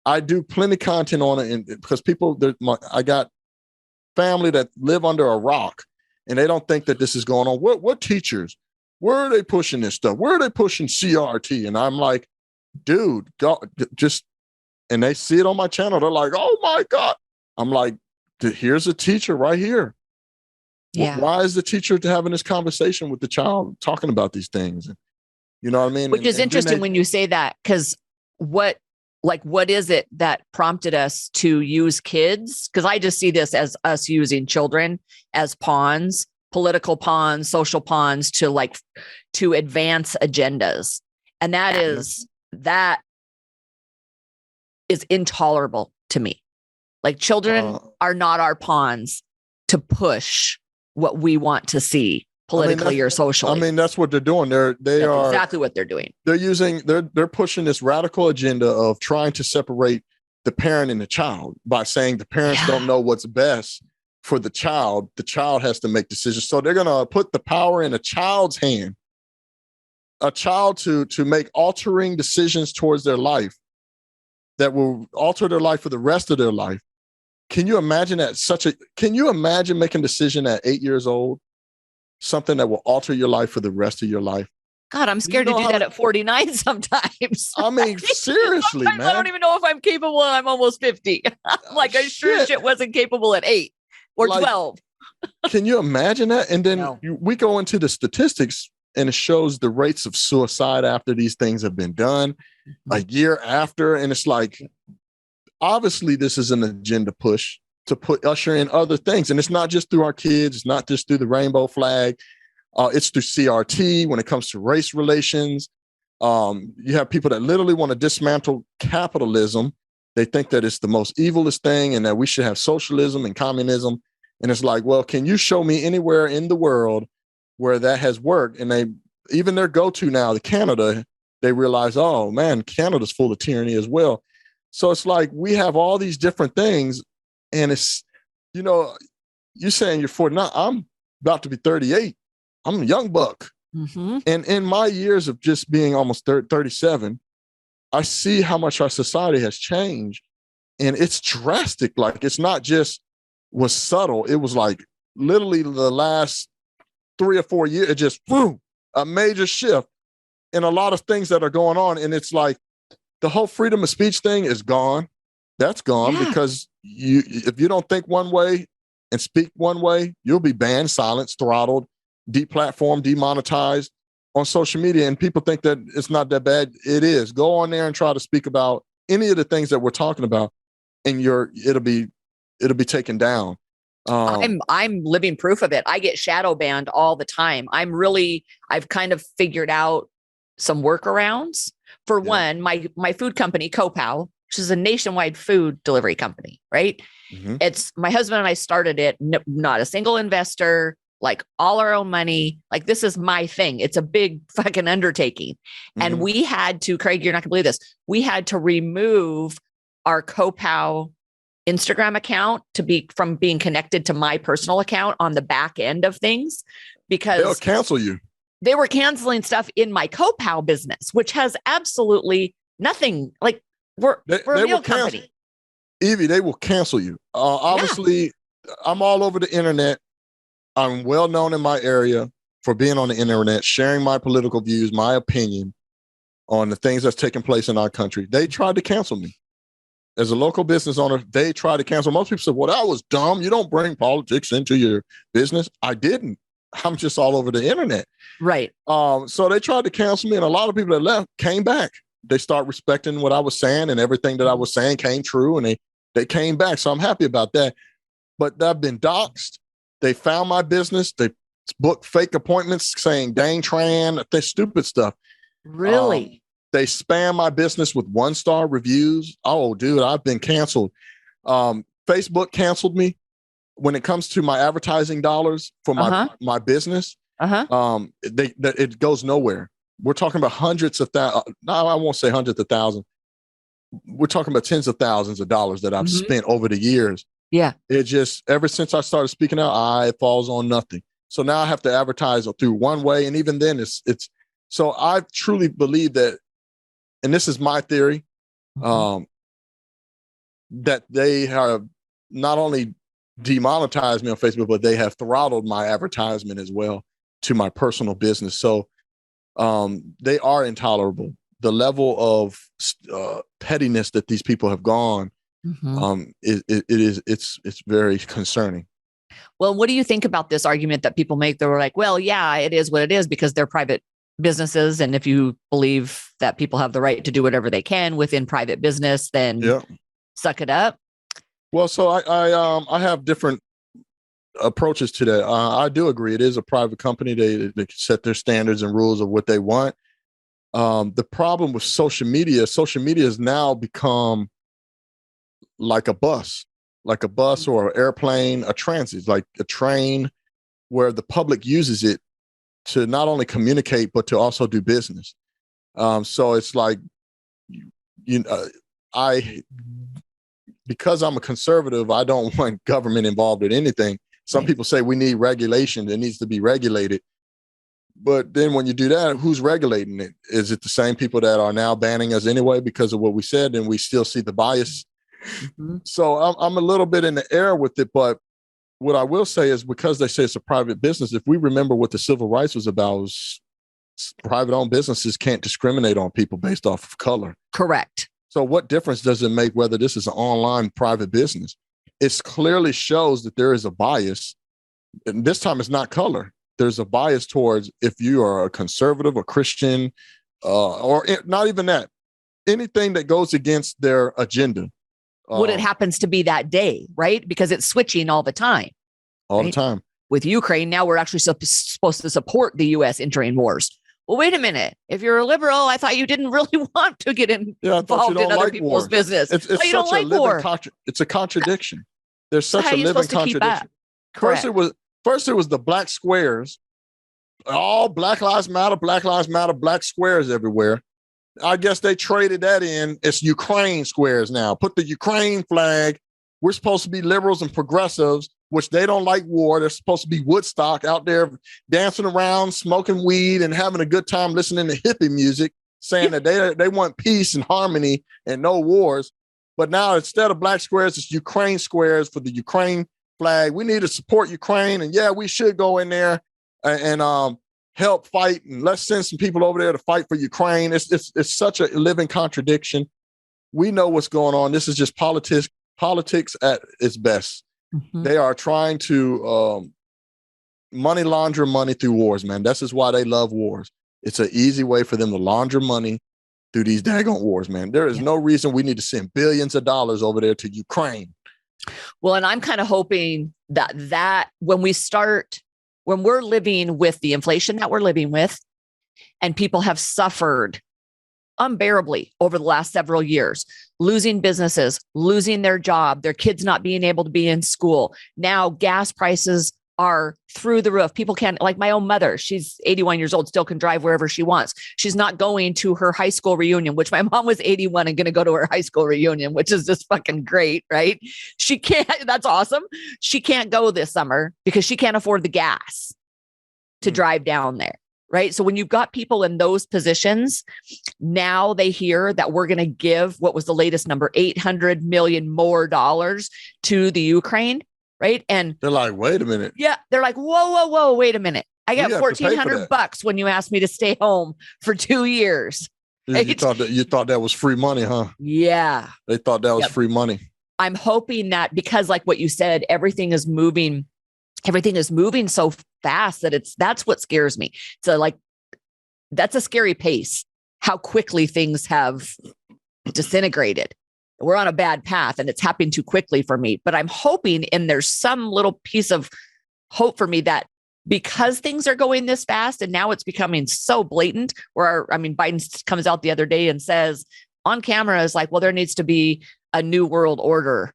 I do plenty of content on it, because I got family that live under a rock, and they don't think that this is going on. What teachers? Where are they pushing this stuff? Where are they pushing CRT? And I'm like, dude, go just. And they see it on my channel. They're like, oh my God. I'm like, here's a teacher right here. Yeah. Why is the teacher having this conversation with the child, talking about these things? You know what I mean? Which is interesting when you say that, because what is it that prompted us to use kids? Because I just see this as us using children as pawns, political pawns, social pawns to advance agendas. And that is intolerable to me. Like, children are not our pawns to push what we want to see politically or socially. I mean, that's what they're doing. That's exactly what they're doing. They're pushing this radical agenda of trying to separate the parent and the child by saying the parents don't know what's best for the child. The child has to make decisions. So they're going to put the power in a child's hand. a child to make altering decisions towards their life that will alter their life for the rest of their life. Can you imagine can you imagine making a decision at 8 years old, something that will alter your life for the rest of your life? God, I'm scared to do that at 49 sometimes. I mean, seriously, man. I don't even know if I'm capable. I'm almost 50. Like, I sure shit wasn't capable at 8 or 12. Can you imagine that? And then we go into the statistics, and it shows the rates of suicide after these things have been done, a year after. And it's like, obviously, this is an agenda push to usher in other things. And it's not just through our kids. It's not just through the rainbow flag. It's through CRT when it comes to race relations. You have people that literally want to dismantle capitalism. They think that it's the most evilest thing and that we should have socialism and communism. And it's like, well, can you show me anywhere in the world where that has worked? And even their go-to now, the Canada, they realize, oh man, Canada's full of tyranny as well. So it's like we have all these different things, and it's, you're saying you're 49. I'm about to be 38. I'm a young buck. Mm-hmm. And in my years of just being almost 37, I see how much our society has changed, and it's drastic. Like, it's not just was subtle. It was like literally the last 3 or 4 years, it just boom, a major shift in a lot of things that are going on. And it's like the whole freedom of speech thing is gone. That's gone because if you don't think one way and speak one way, you'll be banned, silenced, throttled, deplatformed, demonetized on social media. And people think that it's not that bad. It is. Go on there and try to speak about any of the things that we're talking about, and it'll be taken down. I'm living proof of it. I get shadow banned all the time. I've kind of figured out some workarounds. For one, my food company, Copow, which is a nationwide food delivery company, right? Mm-hmm. It's my husband and I started it, not a single investor, like all our own money. Like, this is my thing. It's a big fucking undertaking. Mm-hmm. And we had to, Craig, you're not gonna believe this. We had to remove our Copow Instagram account from being connected to my personal account on the back end of things, because they'll cancel you. They were canceling stuff in my Copow business, which has absolutely nothing. Like, we're a real company. Evie, they will cancel you. Obviously, I'm all over the internet. I'm well known in my area for being on the internet, sharing my political views, my opinion on the things that's taking place in our country. They tried to cancel me. As a local business owner, they tried to cancel. Most people said, well, that was dumb. You don't bring politics into your business. I didn't. I'm just all over the internet. Right. So they tried to cancel me, and a lot of people that left came back. They start respecting what I was saying, and everything that I was saying came true, and they came back. So I'm happy about that. But I've been doxxed. They found my business. They booked fake appointments saying dang tran, the stupid stuff. Really? They spam my business with 1-star reviews. Oh, dude, I've been canceled. Facebook canceled me when it comes to my advertising dollars for my business. It goes nowhere. We're talking about hundreds of thousands. No, I won't say hundreds of thousands. We're talking about tens of thousands of dollars that I've spent over the years. Yeah. It just, ever since I started speaking out, it falls on nothing. So now I have to advertise through one way. And even then it's, so I truly believe that, and this is my theory, that they have not only demonetized me on Facebook, but they have throttled my advertisement as well to my personal business. So they are intolerable. The level of pettiness that these people have gone, it's very concerning. Well, what do you think about this argument that people make? They were like, well, yeah, it is what it is because they're private businesses. And if you believe that people have the right to do whatever they can within private business, then suck it up. Well, so I have different approaches to that. I do agree. It is a private company. They set their standards and rules of what they want. The problem with social media has now become like a bus or an airplane, a transit, like a train where the public uses it to not only communicate, but to also do business. So it's like, because I'm a conservative, I don't want government involved in anything. Some people say we need regulation. It needs to be regulated. But then when you do that, who's regulating it? Is it the same people that are now banning us anyway because of what we said, and we still see the bias? Mm-hmm. So I'm a little bit in the air with it. But what I will say is, because they say it's a private business, if we remember what the civil rights was about, was private-owned businesses can't discriminate on people based off of color. Correct. So what difference does it make whether this is an online private business? It clearly shows that there is a bias. And this time it's not color. There's a bias towards, if you are a conservative or Christian, or not even that, anything that goes against their agenda. What it happens to be that day, right? Because it's switching all the time. All the time. With Ukraine, now we're actually supposed to support the U.S. entering wars. Well, wait a minute. If you're a liberal, I thought you didn't really want to get involved in other people's business. It's you don't like war. It's a contradiction. There's such a living contradiction. First it was the black squares, all Black Lives Matter, black squares everywhere. I guess they traded that in. It's Ukraine squares now. Put the Ukraine flag. We're supposed to be liberals and progressives, which they don't like war. They're supposed to be Woodstock, out there dancing around, smoking weed and having a good time listening to hippie music, saying that they want peace and harmony and no wars. But now instead of black squares, it's Ukraine squares for the Ukraine flag. We need to support Ukraine. And yeah, we should go in there and help fight. And let's send some people over there to fight for Ukraine. It's such a living contradiction. We know what's going on. This is just politics at its best. Mm-hmm. They are trying to money launder money through wars, man. This is why they love wars. It's an easy way for them to launder money through these daggone wars, man. There is no reason we need to send billions of dollars over there to Ukraine. Well, and I'm kind of hoping that when we're living with the inflation that we're living with, and people have suffered unbearably over the last several years, losing businesses, losing their job, their kids not being able to be in school. Now gas prices are through the roof. People can't, like my own mother, she's 81 years old, still can drive wherever she wants. She's not going to her high school reunion, which my mom was 81 and going to go to her high school reunion, which is just fucking great, right? She can't, that's awesome. She can't go this summer because she can't afford the gas to drive down there. Right. So when you've got people in those positions, now they hear that we're going to give, what was the latest number, $800 million more to the Ukraine. Right. And they're like, wait a minute. Yeah. They're like, whoa, wait a minute. I got $1,400 when you asked me to stay home for 2 years. Right? You thought that was free money, huh? Yeah. They thought that was free money. I'm hoping that, because like what you said, everything is moving so fast that's what scares me. So like, that's a scary pace, how quickly things have disintegrated. We're on a bad path and it's happening too quickly for me, but I'm hoping, and there's some little piece of hope for me, that because things are going this fast and now it's becoming so blatant, Biden comes out the other day and says on camera, is like, well, there needs to be a new world order.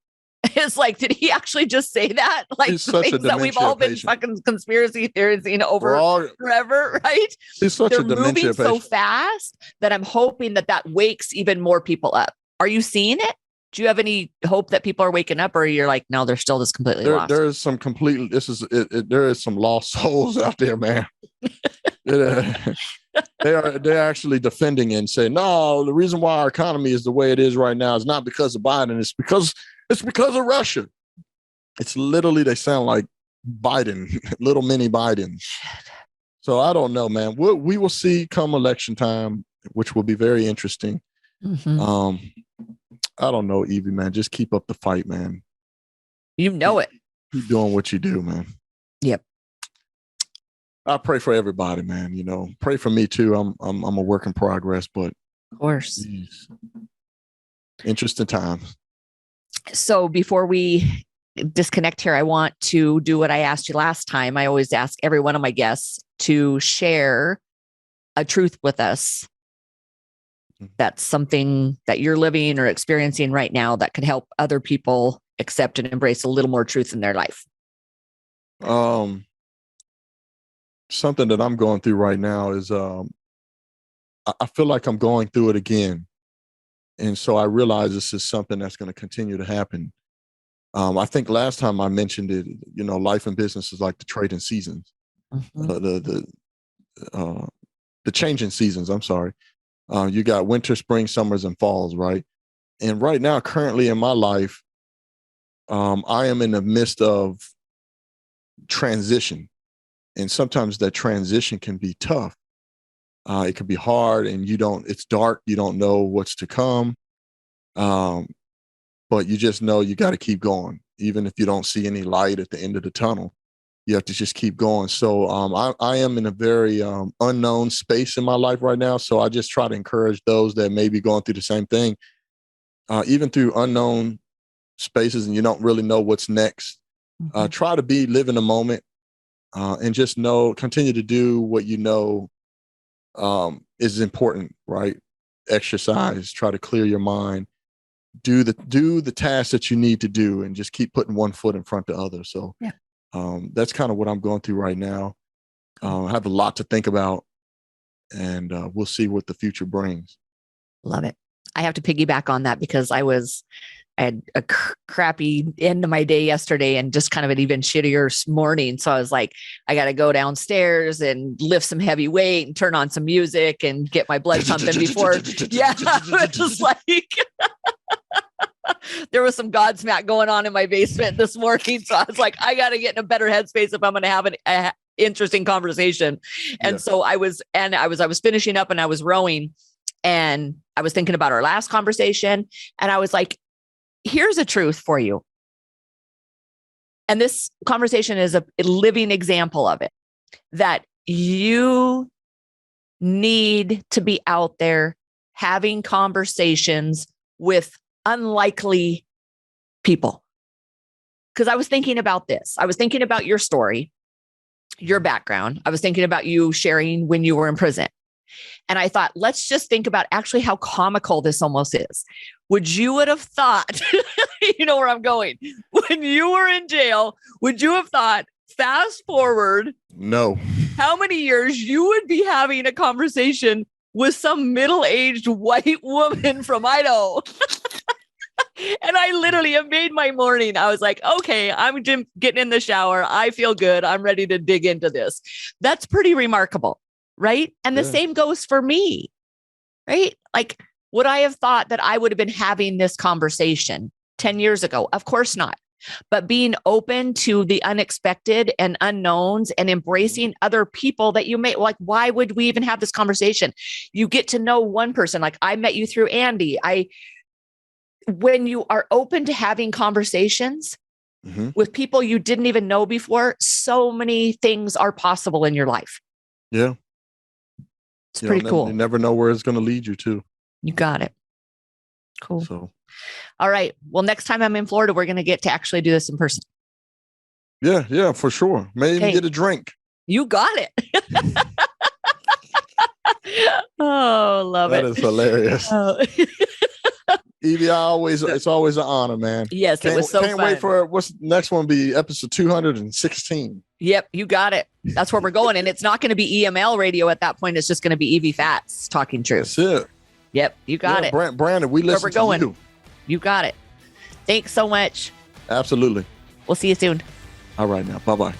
It's like, did he actually just say that? Like things that we've all been fucking conspiracy theorizing over forever, right? He's such They're a dementia moving so fast that I'm hoping that wakes even more people up. Are you seeing it? Do you have any hope that people are waking up, or you're like, no, they're still just completely lost? There is some there is some lost souls out there, man. They're actually defending and saying, no, the reason why our economy is the way it is right now is not because of Biden. It's because of Russia. It's literally, they sound like Biden, little mini Biden. So I don't know, man. We will see come election time, which will be very interesting. Mm-hmm. I don't know, Evie, man. Just keep up the fight, man. You know it. Keep doing what you do, man. Yep. I pray for everybody, man. You know, pray for me too. I'm a work in progress, but of course, geez, interesting times. So before we disconnect here, I want to do what I asked you last time. I always ask every one of my guests to share a truth with us. That's something that you're living or experiencing right now that could help other people accept and embrace a little more truth in their life. Something that I'm going through right now is I feel like I'm going through it again. And so I realize this is something that's going to continue to happen. I think last time I mentioned it, you know, life and business is like the trading seasons. Mm-hmm. the changing seasons. I'm sorry. You got winter, spring, summers, and falls, right? And right now, currently in my life, I am in the midst of transition. And sometimes that transition can be tough. It can be hard, and it's dark. You don't know what's to come. But you just know you got to keep going. Even if you don't see any light at the end of the tunnel, you have to just keep going. So I am in a very unknown space in my life right now. So I just try to encourage those that may be going through the same thing, even through unknown spaces and you don't really know what's next. Try to live in the moment and just continue to do what you know is important, right? Exercise, try to clear your mind, do the tasks that you need to do, and just keep putting one foot in front of the other. So that's kind of what I'm going through right now. I have a lot to think about, and we'll see what the future brings. Love it. I have to piggyback on that because I had a crappy end of my day yesterday and just kind of an even shittier morning. So I was like, I got to go downstairs and lift some heavy weight and turn on some music and get my blood pumping before. Yeah. It was like, there was some Godsmack going on in my basement this morning. So I was like, I got to get in a better headspace if I'm going to have an interesting conversation. And so I was finishing up and I was rowing and I was thinking about our last conversation. And I was like, here's a truth for you. And this conversation is a living example of it, that you need to be out there having conversations with unlikely people. Because I was thinking about this. I was thinking about your story, your background. I was thinking about you sharing when you were in prison. And I thought, let's just think about actually how comical this almost is. Would you have thought, you know where I'm going, when you were in jail, would you have thought, fast forward, no, how many years you would be having a conversation with some middle-aged white woman from Idaho? And I literally have made my morning. I was like, okay, I'm getting in the shower. I feel good. I'm ready to dig into this. That's pretty remarkable. Right. And the same goes for me. Right. Like, would I have thought that I would have been having this conversation 10 years ago? Of course not. But being open to the unexpected and unknowns and embracing other people that you may like, why would we even have this conversation? You get to know one person. Like I met you through Andy. When you are open to having conversations with people you didn't even know before, so many things are possible in your life. Yeah. It's pretty cool. You never know where it's going to lead you to. You got it. Cool. So, all right. Well, next time I'm in Florida, we're going to get to actually do this in person. Yeah, for sure. Maybe even get a drink. You got it. Oh, love it. That is hilarious. Evie, it's always an honor, man. Yes, it was so fun. Can't wait for what's the next one be episode 216. Yep, you got it. That's where we're going. And it's not going to be EML radio at that point. It's just going to be Evie Fats talking truth. That's it. Yep, you got it. Brandon, we listen to you. You got it. Thanks so much. Absolutely. We'll see you soon. All right now. Bye-bye.